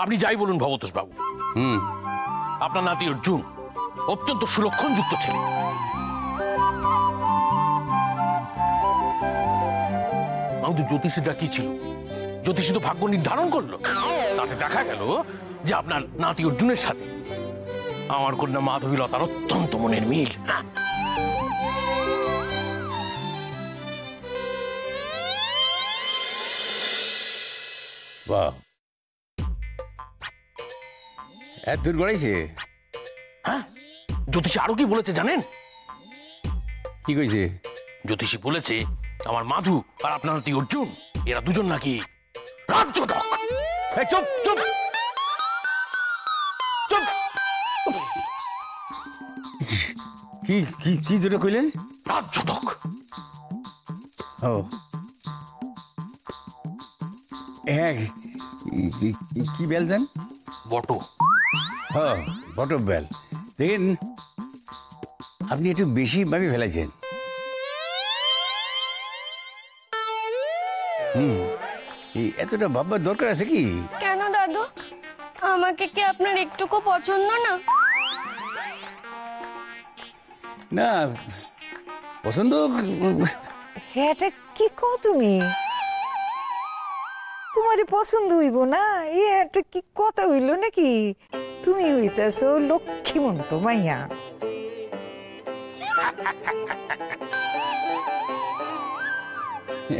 আপনি যাই বলুন ভবতোষ বাবু, আপনার নাতি অর্জুন অত্যন্ত সুলক্ষণযুক্ত ছেলে। আমাদের জ্যোতিষীরা কি ছিল, জ্যোতিষী তো ভাগ্য নির্ধারণ করলো, তাতে দেখা গেল যে আপনার নাতি অর্জুনের সাথে আমার কন্যা মাধবীলতার অত্যন্ত মনের মিল। বাহ, এত দূর গড়াইছে? হ্যাঁ, জ্যোতিষী আরো কি বলেছে জানেন? কি কইছে? জ্যোতিষী বলেছে আমার মাধু আর আপনার নাতি অর্জুন এরা দুজন নাকি রাজ্যটক। চুপ চুপ চুপ! কি কি কি যেটা কইলেন? রাজ্যটক। ও হ্যাঁ, কি বেল দেন? বট। হ্যাঁ, বটম বেল। দেখেন, আপনি একটু বেশি ভাবে ফেলেছেন। এতটা ভাববার দরকার আছে কি? কেন দাদু, আমাকে কি আপনার একটুকু পছন্দ না? না, পছন্দ। এটা কি কও তুমি? তোমারই পছন্দ হইব না? এটা কি কথা হইল নাকি? তুমি হইতেছো লক্ষ্মীমন্ত মাইয়া।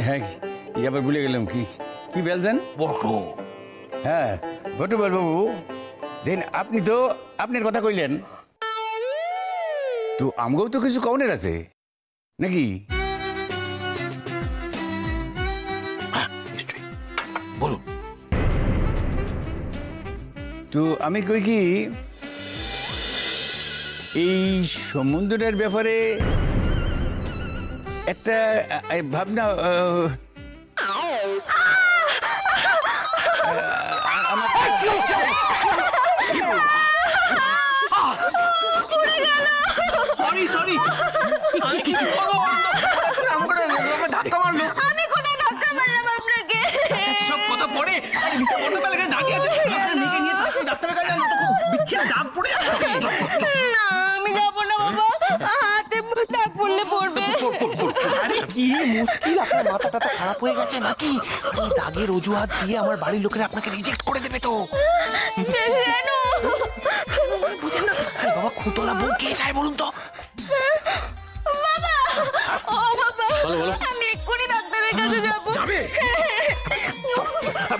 হ্যাঁ, আবার ভুলে গেলাম। কি কি বেল দেন? বট। হ্যাঁ, বটম বেল বাবু। দেন আপনি তো আপনার কথা কইলেন, তো আমগো তো কিছু কওনের আছে নাকি? নিশ্চয়ই, বলুন। তো আমি কই কি, এই সম্বন্ধটার ব্যাপারে একটা ভাবনা আমি কোথায় ধাক্কা মারলাম আপনাকে? সব কথা পড়ে দাঁড়িয়ে আছে, নিয়ে ডাক্তারের কাছে বিচ্ছিন্ন দাগ পড়ে যাচ্ছে। না, আমি যাবো না বাবা, হাতে দাগ পড়লে পড়বে। আরে কি মুশকিল, আপনার মাথা টাথা খারাপ হয়ে গেছে নাকি? এই দাগের অজুহাত দিয়ে আমার বাড়ির লোকেরা আপনাকে রিজেক্ট করে দেবে তো। কেন? বুঝেন না বাবা, খুঁতলা বউ কে চায় বলুন তো? বাবা, ও বাবা, বলো, বলো। আমি এক্ষুনি ডাক্তারের কাছে যাবো। যাবে?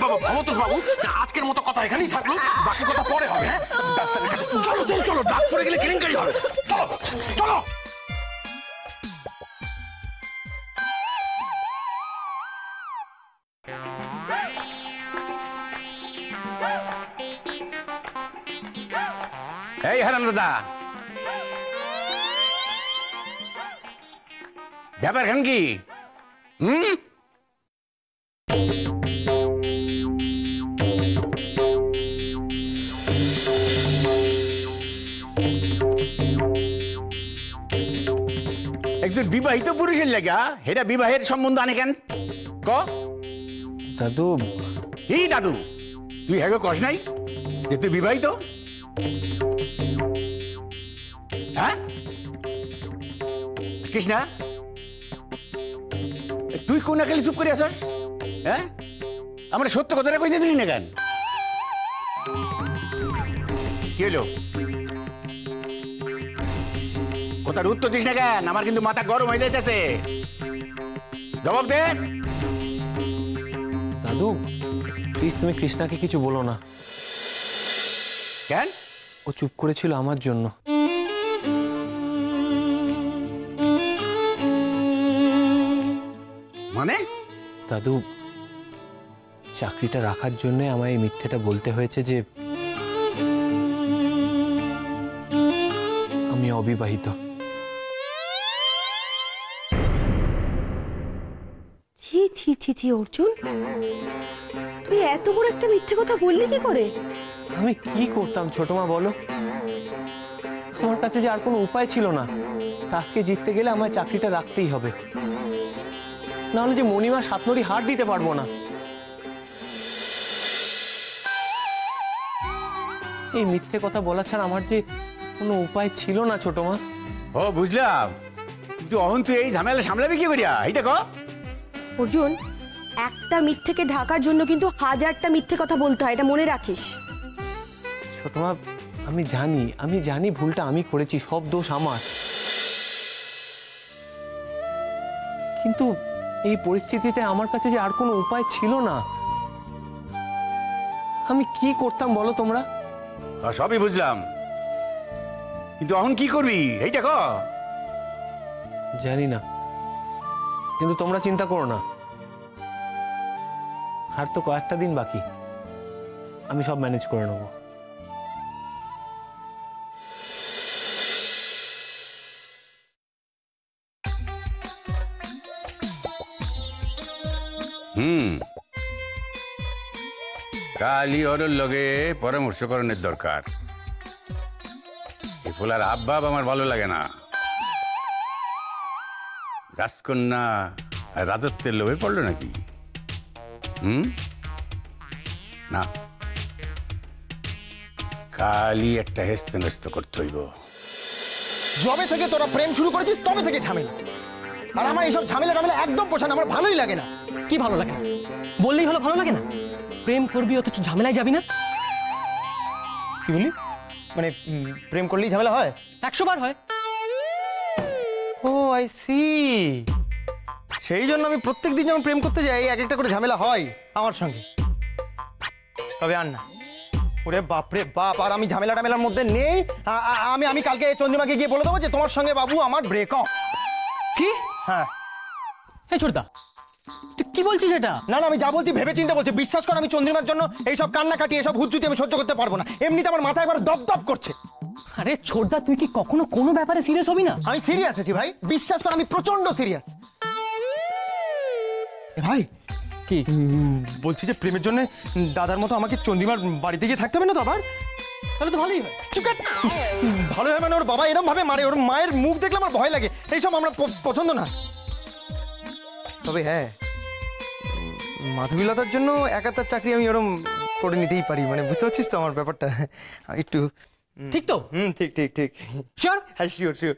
বাবা ভবতোষ বাবু, আজকের মতো কথা এখানেই থাকলো, বাকি কথা পরে হবে। হ্যাঁ, ডাক্তারের কাছে চলো চলো চলো, ডাক পড়ে গেলে কেলেঙ্কারি হবে। চলো চলো। এই হারাম দাদা, ব্যাপার খান কি? একজন বিবাহিত পুরুষের লাগা হেরা বিবাহের সম্বন্ধ আনে কেন? ক দাদু। কি দাদু? তুই হ্যাগো কস নাই যে তুই বিবাহিত? হ্যাঁ কৃষ্ণা, তুই কোন একালি চুপ করে আসস? হ্যাঁ, আমরা সত্য কথাটা কইতে দিলি না কেন? কি হলো? কথার উত্তর দিস না কেন? আমার কিন্তু মাথা গরম হয়ে যাইতেছে। জবাব দে। দাদু প্লিজ, তুমি কৃষ্ণাকে কিছু বলো না। কেন? ও চুপ করেছিল আমার জন্য। মানে? দাদু, চাকরিটা রাখার জন্য আমায় এই মিথ্যেটা বলতে হয়েছে যে আমি অবিবাহিত। ছি ছি ছি ছি অর্জুন, তুই এত বড় একটা মিথ্যে কথা বললি কি করে? আমি কি করতাম ছোট মা বলো? আমার কাছে যে আর কোনো উপায় ছিল না। টাস্কে জিততে গেলে আমায় চাকরিটা রাখতেই হবে, নাহলে যে মণিমা সাতনড়ি হার দিতে পারবো না। এই মিথ্যে কথা বলা ছাড়া আমার যে কোনো উপায় ছিল না ছোট মা। ও বুঝলাম, কিন্তু অহন তুই এই ঝামেলা সামলাবি কি করিয়া এই দেখো। অর্জুন, একটা মিথ্যেকে ঢাকার জন্য কিন্তু হাজারটা মিথ্যে কথা বলতে হয়, এটা মনে রাখিস। ছোট মা, আমি জানি ভুলটা আমি করেছি, সব দোষ আমার। কিন্তু এই পরিস্থিতিতে আমার কাছে যে আর কোনো উপায় ছিল না। আমি কি করতাম বলো তোমরা? সবই বুঝলাম, কিন্তু অহন কি করবি এই দেখো। জানি না, কিন্তু তোমরা চিন্তা করো না, আর তো কয়েকটা দিন বাকি, আমি সব ম্যানেজ করে নেবো। কালি ওর লগে পরামর্শ করণের দরকার। এই ফুলার আব্বাব আমার ভালো লাগে না। রাজকন্যা রাজত্বের লোভে পড়লো নাকি? না, কালি একটা হেস্তে নেস্ত করতে হইব। যবে থেকে তোরা প্রেম শুরু করেছিস তবে থেকে ঝামেলা, আর আমার এইসব ঝামেলা টামেলা একদম পোষায় না, আমার ভালোই লাগে না। কি ভালো লাগে না? বললেই হলো ভালো লাগে না? প্রেম করবি অথচ ঝামেলায় যাবি না? কি বলি? মানে প্রেম করলেই ঝামেলা হয়? 100 বার হয়। ও আই সি, সেই জন্য আমি প্রত্যেকদিন যখন প্রেম করতে যাই এক একটা করে ঝামেলা হয় আমার সঙ্গে। তবে আর না, ওরে বাপরে বাপ, আর আমি ঝামেলা টামেলার মধ্যে নেই। আমি কালকে চন্দ্রিমাকে গিয়ে বলে দেবো যে তোমার সঙ্গে বাবু আমার ব্রেক অফ। কি? হ্যাঁ। হে ছোটদা, তুই কি বলছিস এটা? না না, আমি যা বলছি ভেবে চিন্তে বলছি। বিশ্বাস কর, আমি চন্দ্রিমার জন্য এইসব কান্না কাটি, এসব হুজ্জুতি আমি সহ্য করতে পারবো না। এমনিতে আমার মাথা একবার দপ দপ করছে। আরে ছোটদা, তুই কি কখনো কোনো ব্যাপারে সিরিয়াস হবি না? আমি সিরিয়াস আছি ভাই, বিশ্বাস কর, আমি প্রচন্ড সিরিয়াস। ভাই কি বলছি যে প্রেমের জন্য দাদার মতো আমাকে চন্দ্রিমার বাড়িতে গিয়ে থাকতে হবে না তো আবার? তাহলে তো ভালোই হয়। চুপ কর। ভালো হয় মানে ওর বাবা এরকম ভাবে মারে, ওর মায়ের মুখ দেখলে আমার ভয় লাগে। এইসব আমরা পছন্দ না। তবে হ্যাঁ, মাধবীলতার জন্য একাত্তর চাকরি আমি ওরম করে নিতেই পারি। মানে বুঝতে পারছিস তো আমার ব্যাপারটা একটু? ঠিক তো? ঠিক ঠিক ঠিক। শিওর? হ্যাঁ শিওর শিওর।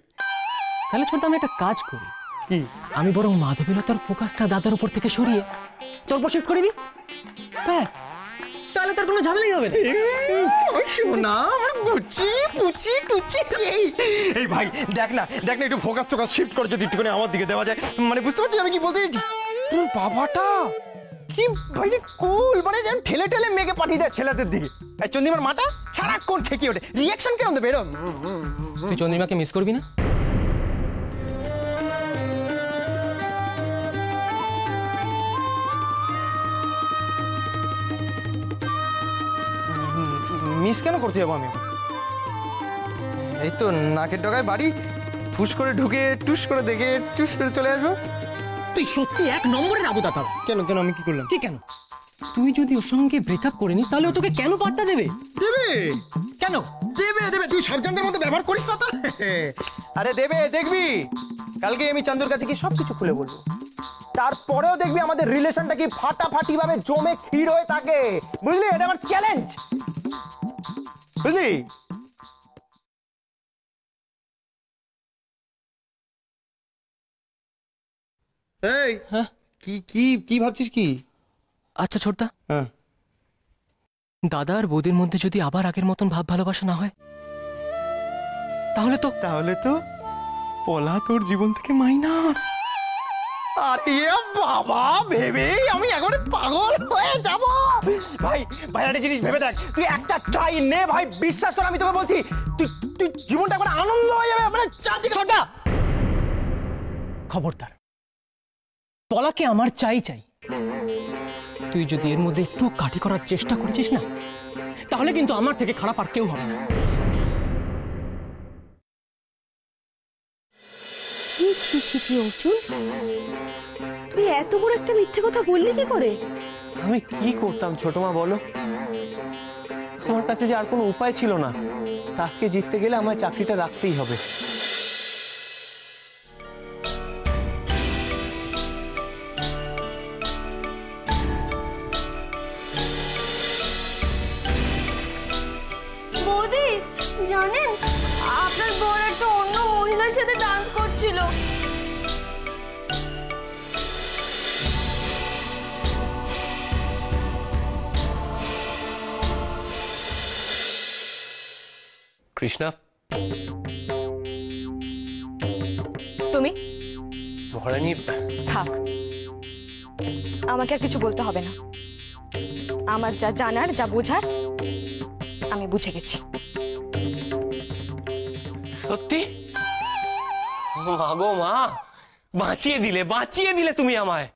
তাহলে ছোটদা, আমি একটা কাজ করি। কি? আমি বরং মাধবীলতার ফোকাসটা দাদার উপর থেকে সরিয়ে তোর উপর শিফট করে দিই। ব্যাস, তাহলে তার কোনো ঝামেলাই হবে না। শোনা আমার গুচি পুচি টুচি। এই ভাই দেখ না একটু ফোকাস টোকাস শিফট করে যদি একটুখানি আমার দিকে দেওয়া যায়। মানে বুঝতে পারছিস আমি কি বলতে চাইছি? তোর বাবাটা কি ভাই কুল, মানে যেন ঠেলে ঠেলে মেঘে পাঠিয়ে দেয় ছেলেদের দিকে। এই চন্দ্রিমার মাটা সারাক্ষণ খেকিয়ে ওঠে, রিয়াকশন কেমন দেবে এরকম? তুই চন্দ্রিমাকে মিস করবি না? মিস কেন করতে যাবো আমি? এই তো নাকের ডগায় বাড়ি, ফুস করে ঢুকে টুস করে দেখে টুস করে চলে আসবো। তুই সত্যি 1 নম্বরের আবুদা তার। কেন কেন আমি কি করলাম? কি কেন? তুই যদি ওর সঙ্গে ব্রেকআপ করে নিস তাহলে ও তোকে কেন পাত্তা দেবে? দেবে কেন? দেবে তুই সাবধানদের মধ্যে ব্যবহার করিস না তো। আরে দেবে, দেখবি কালকে আমি চান্দুর কাছে গিয়ে সবকিছু খুলে বলবো। তারপরেও দেখবি আমাদের রিলেশনটা কি ফাটাফাটি ভাবে জমে ক্ষীর হয়ে থাকে, বুঝলি? এটা আমার চ্যালেঞ্জ, বুঝলি? এই হ্যাঁ? কি কি কি ভাবছিস কি? আচ্ছা ছোটদা, হ্যাঁ, দাদা আর বৌদির মধ্যে যদি আবার আগের মতন ভাব ভালোবাসা না হয় তাহলে তো পলা তোর জীবন থেকে মাইনাস। আরে বাবা, ভেবে আমি একবারে পাগল হয়ে যাব। ভাই ভাই একটা জিনিস ভেবে দেখ, তুই একটা ট্রাই নে ভাই, বিশ্বাস কর আমি তোকে বলছি, তুই জীবনটা একবার আনন্দ হয়ে যাবে। মানে চারদিকে ছোটদা, খবরদার, পলাকে আমার চাই। তুই যদি এর মধ্যে একটু কাঠি করার চেষ্টা করেছিস না, তাহলে কিন্তু আমার থেকে খারাপ আর কেউ হবে না। অর্জুন, তুই এত বড় একটা মিথ্যে কথা বললি কি করে? আমি কি করতাম ছোট মা বলো? আমার কাছে যে আর কোনো উপায় ছিল না। আজকে জিততে গেলে আমার চাকরিটা রাখতেই হবে। জানেন আপনার বর একটা অন্য মহিলার সাথে ডান্স করছিল। কৃষ্ণা, তুমি মহারানী, থাক, আমাকে আর কিছু বলতে হবে না। আমার যা জানার যা বোঝার আমি বুঝে গেছি। সত্যি? মা গো মা, বাঁচিয়ে দিলে তুমি আমায়।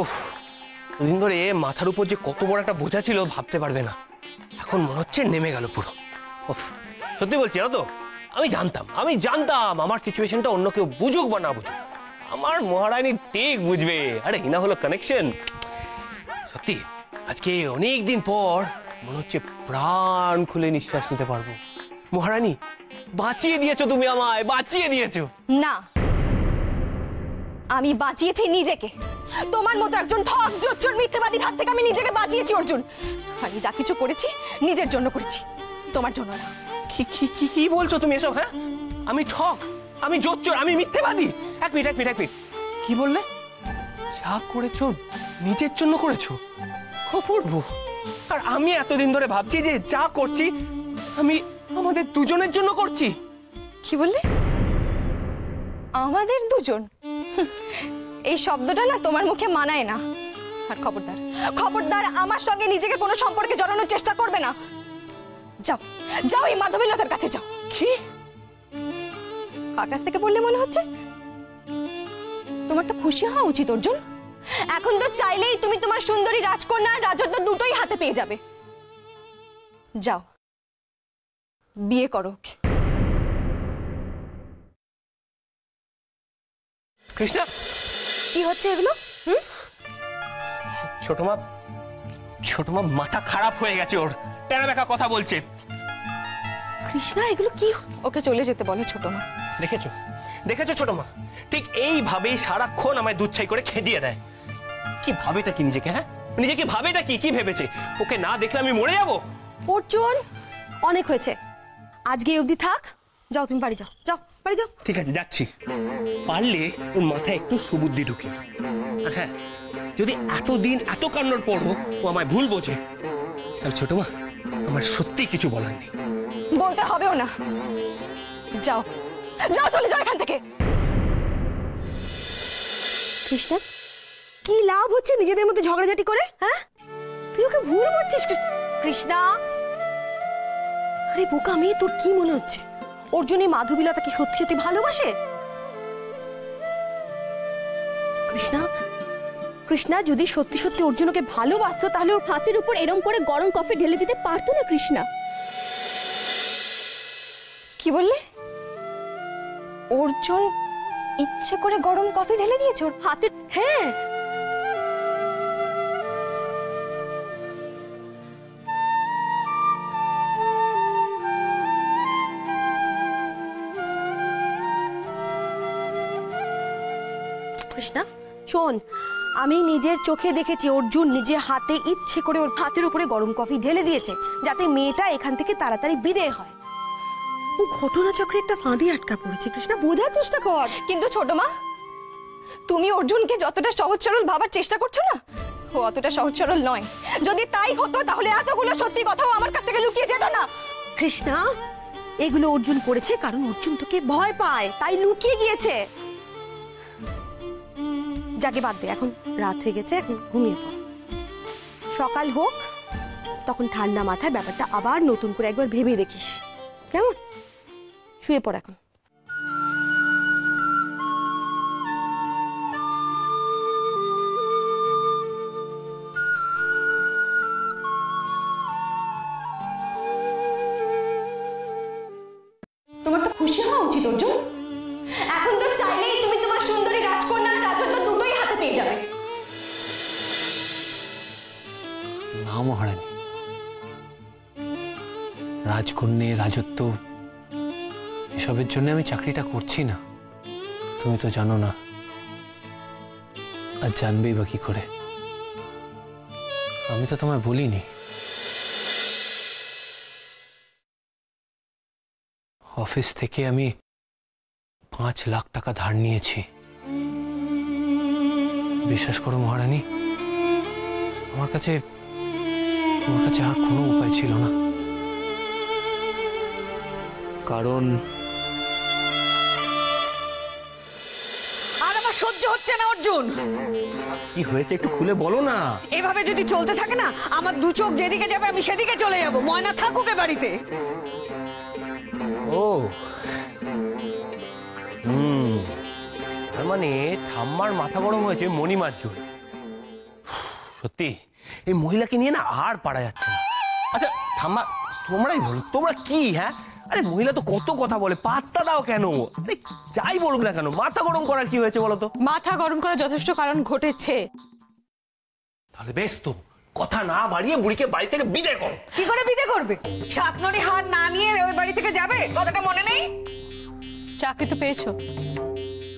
উফ, দুদিন ধরে মাথার উপর যে কত বড় একটা বোঝা ছিল ভাবতে পারবে না, এখন মনে হচ্ছে নেমে গেল পুরো। উফ, সত্যি বলছি, জানো তো, আমি জানতাম আমার সিচুয়েশনটা অন্য কেউ বুঝুক বা না বুঝুক, আমার মহারানী ঠিক বুঝবে। আরে ইনা হলো কানেকশন। সত্যি আজকে অনেক দিন পর মনে হচ্ছে প্রাণ খুলে নিঃশ্বাস নিতে পারবো। মহারানী, বাঁচিয়ে দিয়েছো তুমি আমায়, বাঁচিয়ে দিয়েছো। না, আমি বাঁচিয়েছি নিজেকে। তোমার মতো একজন ঠক জোচ্চোর মিথ্যাবাদীর হাত থেকে আমি নিজেকে বাঁচিয়েছি অর্জুন। আমি যা কিছু করেছি নিজের জন্য করেছি, তোমার জন্য না। কি কি কি কি বলছো তুমি এসব? হ্যাঁ, আমি ঠক, আমি জোচ্চোর, আমি মিথ্যাবাদী? এক মিনিট, কি বললে? যা করেছো নিজের জন্য করেছো? অপূর্ব। আর আমি এতদিন ধরে ভাবছি যে যা করছি আমি আমাদের দুজনের জন্য করছি। কি বললে? আমাদের দুজন? এই শব্দটা না তোমার মুখে মানায় না। আর খবরদার আমার সঙ্গে নিজেকে কোনো সম্পর্কে জড়ানোর চেষ্টা করবে না। যাও এই মাধবীলতার কাছে যাও। কি আকাশ থেকে বললে মনে হচ্ছে? তোমার তো খুশি হওয়া উচিত অর্জুন। এখন তো চাইলেই তুমি তোমার সুন্দরী রাজকন্যা আর রাজত্ব দুটোই হাতে পেয়ে যাবে। যাও, বিয়ে করো। কৃষ্ণা, কি হচ্ছে এগুলো? ছোট মা মাথা খারাপ হয়ে গেছে, ওর টেনা বেঁকা কথা বলছে। কৃষ্ণা, এগুলো কি? ওকে চলে যেতে বলো ছোট মা। দেখেছো ছোট মা, ঠিক এইভাবেই সারাক্ষণ আমায় দুধ ছাই করে খেদিয়ে দেয়। কি ভাবেটা কি নিজেকে? হ্যাঁ, নিজেকে ভাবেটা কি ভেবেছে? ওকে না দেখলে আমি মরে যাবো? অর্জুন, অনেক হয়েছে, আজকে এই অবধি থাক। যাও, তুমি বাড়ি যাও, বাড়ি যাও। ঠিক আছে, যাচ্ছি। পারলে ওর মাথায় একটু সুবুদ্ধি ঢুকে। আর হ্যাঁ, যদি এতদিন এত কান্নার পরও ও আমায় ভুল বোঝে, তাহলে ছোট মা আমার সত্যি কিছু বলার নেই। বলতে হবেও না। যাও, চলে যাও এখান থেকে। কৃষ্ণা, কি লাভ হচ্ছে নিজেদের মধ্যে ঝগড়াঝাটি করে? হ্যাঁ, তুই ওকে ভুল বুঝছিস? কৃষ্ণা, আরে বোকা মেয়ে, তোর কি মনে হচ্ছে অর্জুন এই মাধবীলতাকে সত্যি সত্যি ভালোবাসে? কৃষ্ণা, যদি সত্যি সত্যি অর্জুন ওকে ভালোবাসতো তাহলে ওর হাতের উপর এরম করে গরম কফি ঢেলে দিতে পারতো না কৃষ্ণা? কি বললে? অর্জুন ইচ্ছে করে গরম কফি ঢেলে দিয়েছে ওর হাতে? হ্যাঁ, কৃষ্ণা শোন, আমি নিজের চোখে দেখেছি অর্জুন নিজে হাতে ইচ্ছে করে ওর হাতের উপরে গরম কফি ঢেলে দিয়েছে যাতে মেয়েটা এখান থেকে তাড়াতাড়ি বিদেয় হয়। ও ঘটনাচক্রে একটা ফাঁদে আটকা পড়েছে। কৃষ্ণা, বোঝার চেষ্টা কর। কিন্তু ছোট মা, তুমি অর্জুনকে যতটা সহজ সরল ভাবার চেষ্টা করছো না, ও অতটা সহজ সরল নয়। যদি তাই হতো তাহলে এতগুলো সত্যি কথাও আমার কাছ থেকে লুকিয়ে যেত না। কৃষ্ণা, এগুলো অর্জুন করেছে কারণ অর্জুন তোকে ভয় পায়, তাই লুকিয়ে গিয়েছে। যাকে বাদ দে, এখন রাত হয়ে গেছে, এখন ঘুমিয়ে পড়। সকাল হোক, তখন ঠান্ডা মাথায় ব্যাপারটা আবার নতুন করে একবার ভেবে দেখিস, কেমন? শুয়ে পড় এখন। তোমার তো খুশি হওয়া উচিত অর্জুন। এখন তো চাইলেই তুমি তোমার সুন্দরী রাজকন্যা আর রাজত্ব দুটোই হাতে পেয়ে যাবে। না মহারানী, রাজকন্যা রাজত্ব এসবের জন্য আমি চাকরিটা করছি না। তুমি তো জানো না, আর জানবেই বা কি করে? আমি তো তোমায় বলিনি। অফিস থেকে আমি 5 লাখ টাকা ধার নিয়েছি। বিশ্বাস করো মহারানী, আমার কাছে আর কোনো উপায় ছিল না। কারণ আর আমার সহ্য হচ্ছে না অর্জুন। কি হয়েছে একটু খুলে বলো না। এভাবে যদি চলতে থাকে না, আমার দু চোখ যেদিকে যাবে আমি সেদিকে চলে যাব। ময়না থাকুক এ বাড়িতে। ও তার মানে ঠাম্মার মাথা গরম হয়েছে মণিমার জন্য। সত্যি এই মহিলাকে নিয়ে না আর পারা যাচ্ছে না। আচ্ছা ঠাম্মা, তোমরাই বলো, তোমরা কি? হ্যাঁ, আরে মহিলা তো কত কথা বলে, পাত্তা দাও কেন? আরে যাই বলুক না কেন, মাথা গরম করার কি হয়েছে বলো তো? মাথা গরম করার যথেষ্ট কারণ ঘটেছে। তাহলে বেশ, তো কথা না বাড়িয়ে বুড়িকে বাড়ি থেকে বিদায় করো। কি করে বিদে করবে? সাতনরি হার না নিয়ে ওই বাড়ি থেকে যাবে, কথাটা মনে নেই? চাকরি তো পেয়েছো,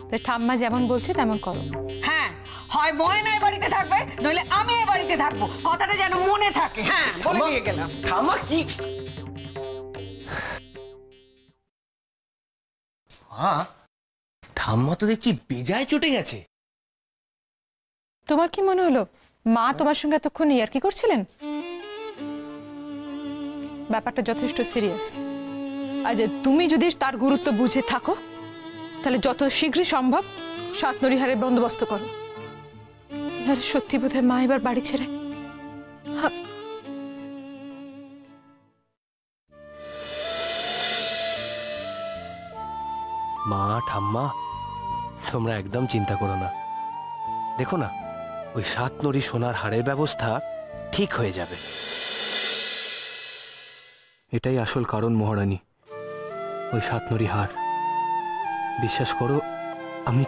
তাই ঠাম্মা যেমন বলছে তেমন করো। হ্যাঁ, হয় ময়না এ বাড়িতে থাকবে, নইলে আমি এ বাড়িতে থাকবো। কথাটা যেন মনে থাকে। হ্যাঁ, বলে দিয়ে গেলাম। ঠাম্মা কি? হ্যাঁ, ঠাম্মা তো দেখছি বেজায় চটে গেছে। তোমার কি মনে হলো মা তোমার সঙ্গে এতক্ষণ ইয়ার্কি করছিলেন? ব্যাপারটা যথেষ্ট সিরিয়াস। আর যে তুমি যদি তার গুরুত্ব বুঝে থাকো, তাহলে যত শীঘ্রই সম্ভব সাতনরিহারের বন্দোবস্ত করো। আর সত্যি বোধহয় মা এবার বাড়ি ছেড়ে মা ঠাম্মা, তোমরা একদম চিন্তা করো না। দেখো না, ওই সাতনরি সোনার হারের ব্যবস্থা ঠিক হয়ে যাবে। এটাই আসল কারণ মহারানী, ওই সাতনরি হার। বিশ্বাস করো, আমি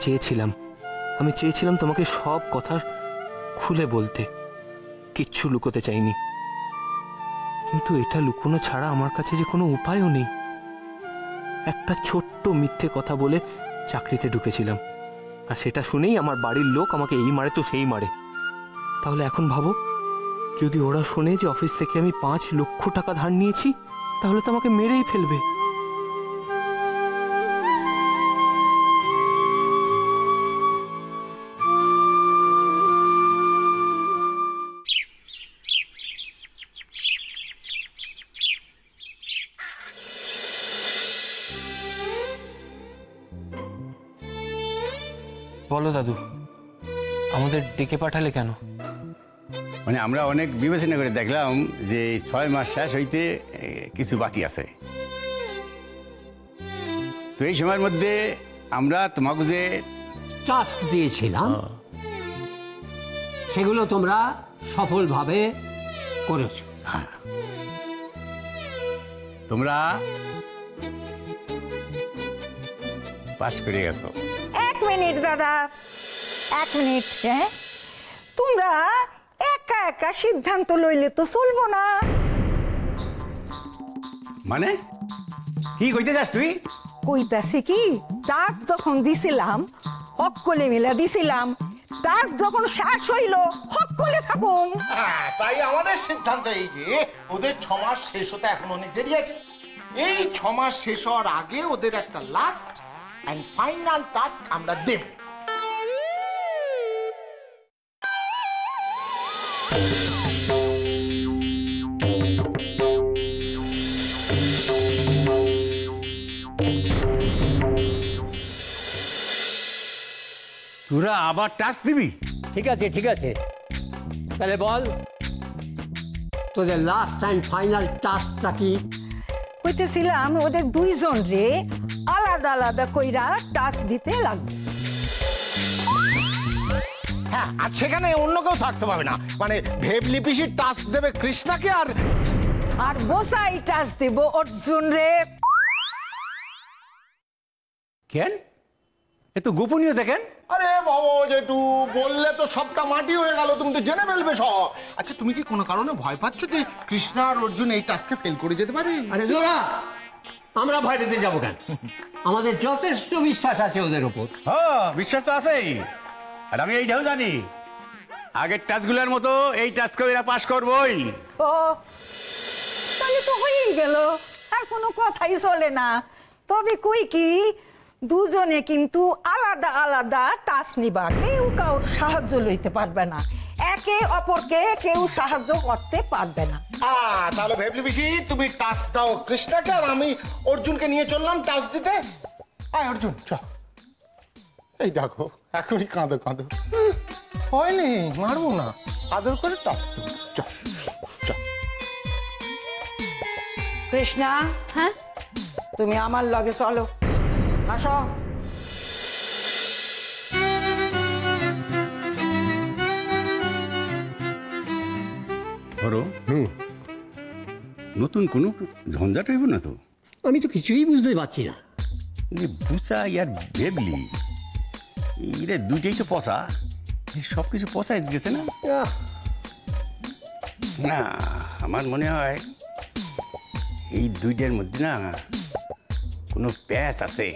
চেয়েছিলাম তোমাকে সব কথা খুলে বলতে, কিচ্ছু লুকোতে চাইনি। কিন্তু এটা লুকোনো ছাড়া আমার কাছে যে কোনো উপায়ও নেই। একটা ছোট্ট মিথ্যে কথা বলে চাকরিতে ঢুকেছিলাম, আর সেটা শুনেই আমার বাড়ির লোক আমাকে এই মারে তো সেই মারে। তাহলে এখন ভাবো, যদি ওরা শোনে যে অফিস থেকে আমি 5 লক্ষ টাকা ধার নিয়েছি, তাহলে তো আমাকে মেরেই ফেলবে। বলো দাদু, আমাদের ডেকে পাঠালে কেন? মানে আমরা অনেক বিবেচনা করে দেখলাম যে 6 মাস শেষ হইতে কিছু বাকি আছে। তো এই সময়ের মধ্যে আমরা তোমাকে যে টাস্ক দিয়েছিলাম, সেগুলো তোমরা সফলভাবে করেছো। তোমরা পাস করে গেছো। 1 মিনিট দাদা, 1 মিনিট। হ্যাঁ, তোমরা একা একা সিদ্ধান্ত লইলে তো চলবো না। মানে কি কইতে চাস তুই? কইতাছি কি, টাস্ক যখন দিছিলাম হকলে মিলা দিছিলাম, টাস্ক যখন শেষ হইল হকলে থাকুন। তাই আমাদের সিদ্ধান্ত এই যে ওদের 6 মাস শেষ হতে এখন অনেক দেরি আছে। এই 6 মাস শেষ হওয়ার আগে ওদের একটা লাস্ট এন্ড ফাইনাল টাস্ক আমরা দেব। তোরা আবার টাস্ক দিবি? ঠিক আছে, তাহলে বল তোদের লাস্ট টাইম ফাইনাল টাস্কটা কি? কইতেছিলাম ওদের 2 জন রে আলাদা আলাদা কইরা টাস্ক দিতে লাগবে। হ্যাঁ, আর সেখানে অন্য কেউ থাকতে পারবে না। মানে ভেবলি পিসির টাস্ক দেবে কৃষ্ণাকে, আর বসাই টাস্ক দেব অর্জুন রে। কেন এত গোপনীয় দেখেন? আরে বাবা, যেটু বললে তো সবটা মাটি হয়ে গেল, তুমি তো জেনে ফেলবে সব। আচ্ছা, তুমি কি কোনো কারণে ভয় পাচ্ছ যে কৃষ্ণা আর অর্জুন এই টাস্কে ফেল করে যেতে পারে? আরে জোরা, আমরা ভয় পেতে যাবো কেন? আমাদের যথেষ্ট বিশ্বাস আছে ওদের উপর। হ্যাঁ, বিশ্বাস তো আছেই। আর আমি এইটাও জানি, আগের টাস্কগুলোর মতো এই টাস্কও এরা পাস করবই। ও, তাহলে তো হয়েই গেল, আর কোনো কথাই চলে না। তবে কই কি দুজনে কিন্তু আলাদা আলাদা টাচ নিবা, কেউ কাউর সাহায্য লইতে পারবে না, একে অপরকে কেউ সাহায্য করতে পারবে না। তাহলে ভেবলি পিসি তুমি টাচ দাও কৃষ্ণাকে, আর আমি অর্জুনকে নিয়ে চললাম টাচ দিতে। আয় অর্জুন চল। এই দেখো এখনই কাঁদো কাঁদো, হয়নি মারবো না, আদর করে টাচ দেবো। চল চল। কৃষ্ণা, হ্যাঁ তুমি আমার লগে চলো, আসো। ধরো নতুন কোনো ঝঞ্ঝাট হইব না তো? আমি তো কিছুই বুঝতে পারছি না। বুচা ইয়ার ভেবলি এরা দুইটাই তো পচা, সব কিছু পচাই দিয়েছে না। না আমার মনে হয় এই দুইটার মধ্যে না কোনো প্যাচ আছে।